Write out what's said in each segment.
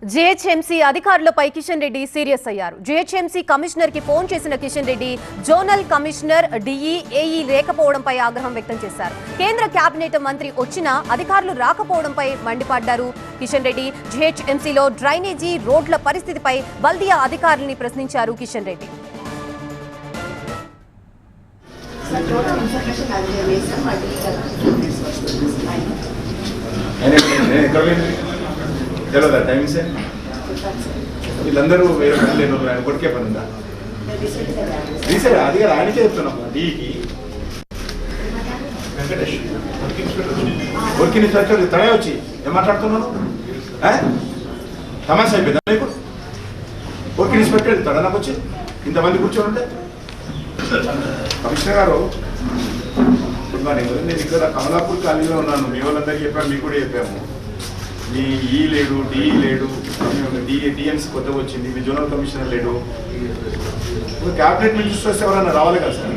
GHMC అధికారులపై Kishan Reddy serious అయ్యారు. GHMC commissioner కి ఫోన్ చేసిన Kishan Reddy zonal commissioner, DE, AE లేకపోవడంపై ఆగ్రహం వ్యక్తం చేశారు. కేంద్ర కేబినెట్ మంత్రి వచ్చినా అధికారులు రాకపోవడంపై మండిపడ్డారు. కిషన్ రెడ్డి జీహెచ్ఎంసీలో డ్రైనేజీ, రోడ్ల పరిస్థితిపై బల్దియా అధికారులని ప్రశ్నించారు. కిషన్ రెడ్డి తెలియదా టైమింగ్స్ వీళ్ళందరూ వేరే పని లేదు, ఆయన కొడుకే పని ఉందా రీసెంట్ అది కదా ఆయనకే చెప్తున్నాం. డీకి వెంకటేష్ వర్కింగ్ ఇన్స్పెక్టర్ తడే వచ్చి ఏం మాట్లాడుతున్నాను తమాషా అయిపోయిందా మీకు? వర్కింగ్ ఇన్స్పెక్టర్ తడ నాకు వచ్చి ఇంతమంది కూర్చొని ఉంటే కమిషనర్ గారు గుడ్ మార్నింగ్. నేను ఇక్కడ కమలాపూర్ కాలనీలో ఉన్నాను. మీ వాళ్ళందరికీ చెప్పాము, మీకు కూడా చెప్పాము. మీ ఈ లేడు, డిఈ లేడు, డిఎంసీ కొత్తగా వచ్చింది, మీ జోనల్ కమిషనర్ లేడు. క్యాబినెట్ మినిస్టర్స్ వస్తే ఎవరైనా రావాలి కదా సార్?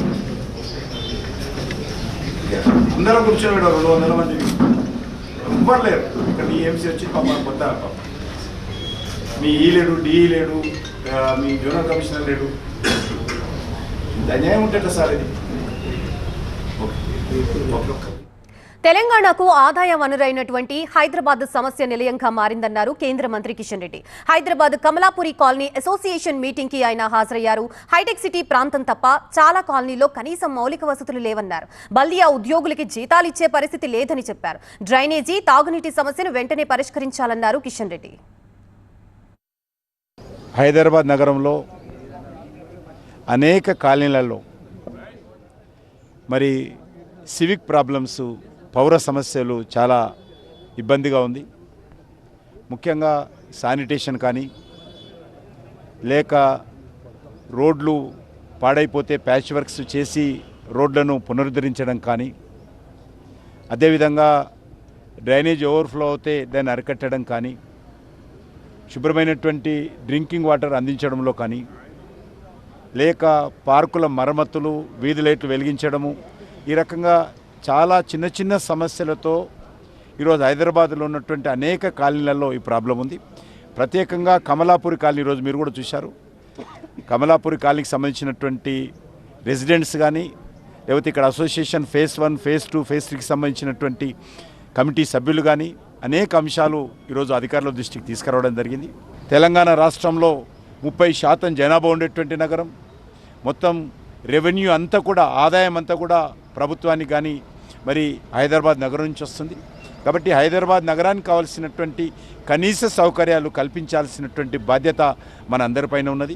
అందరం కూర్చొని 200 మంది ఎవ్వరు లేరు. ఇక్కడ డిఎంసీ వచ్చి పాప కొత్త మీ ఈ లేడు, డిఈ లేడు, మీ జోనల్ కమిషనర్ లేడు. అన్యాయం ఉంటే కదా సార్ ఇది. తెలంగాణకు ఆదాయ వనరైనటువంటి హైదరాబాద్ సమస్య నిలయంగా మారిందన్నారు కేంద్ర మంత్రి Kishan Reddy. Hyderabad Kamalapuri colony association meeting కి ఆయన హాజరయ్యారు. హైటెక్ సిటీ ప్రాంతం తప్ప చాలా కాలనీలో కనీసం మౌలిక వసతులు లేవన్నారు. బల్దియా ఉద్యోగులకి జీతాలు ఇచ్చే పరిస్థితి లేదని చెప్పారు. డ్రైనేజీ, తాగునీటి సమస్యను వెంటనే పరిష్కరించాలన్నారు కిషన్ రెడ్డి. హైదరాబాద్ నగరంలో అనేక కాలనీలలో మరి సివిక్ ప్రాబ్లమ్స్, పౌర సమస్యలు చాలా ఇబ్బందిగా ఉంది. ముఖ్యంగా శానిటేషన్ కానీ, లేక రోడ్లు పాడైపోతే ప్యాచ్ వర్క్స్ చేసి రోడ్లను పునరుద్ధరించడం కానీ, అదేవిధంగా డ్రైనేజ్ ఓవర్ఫ్లో అవుతే దాన్ని అరికట్టడం కానీ, శుభ్రమైనటువంటి డ్రింకింగ్ వాటర్ అందించడంలో కానీ, లేక పార్కుల మరమ్మతులు, వీధి లైట్లు వెలిగించడము, ఈ రకంగా చాలా చిన్న చిన్న సమస్యలతో ఈరోజు హైదరాబాద్లో ఉన్నటువంటి అనేక కాలనీలలో ఈ ప్రాబ్లం ఉంది. ప్రత్యేకంగా కమలాపురి కాలనీ ఈరోజు మీరు కూడా చూశారు. కమలాపురి కాలనీకి సంబంధించినటువంటి రెసిడెంట్స్ కానీ, లేకపోతే ఇక్కడ అసోసియేషన్ ఫేజ్ 1, ఫేజ్ 2, ఫేజ్ 3కి సంబంధించినటువంటి కమిటీ సభ్యులు కానీ అనేక అంశాలు ఈరోజు అధికారుల దృష్టికి తీసుకురావడం జరిగింది. తెలంగాణ రాష్ట్రంలో 30% జనాభా ఉండేటువంటి నగరం. మొత్తం రెవెన్యూ అంతా కూడా, ఆదాయం అంతా కూడా ప్రభుత్వానికి కానీ మరి హైదరాబాద్ నగరం నుంచి వస్తుంది. కాబట్టి హైదరాబాద్ నగరానికి కావాల్సినటువంటి కనీస సౌకర్యాలు కల్పించాల్సినటువంటి బాధ్యత మన అందరిపైన ఉన్నది.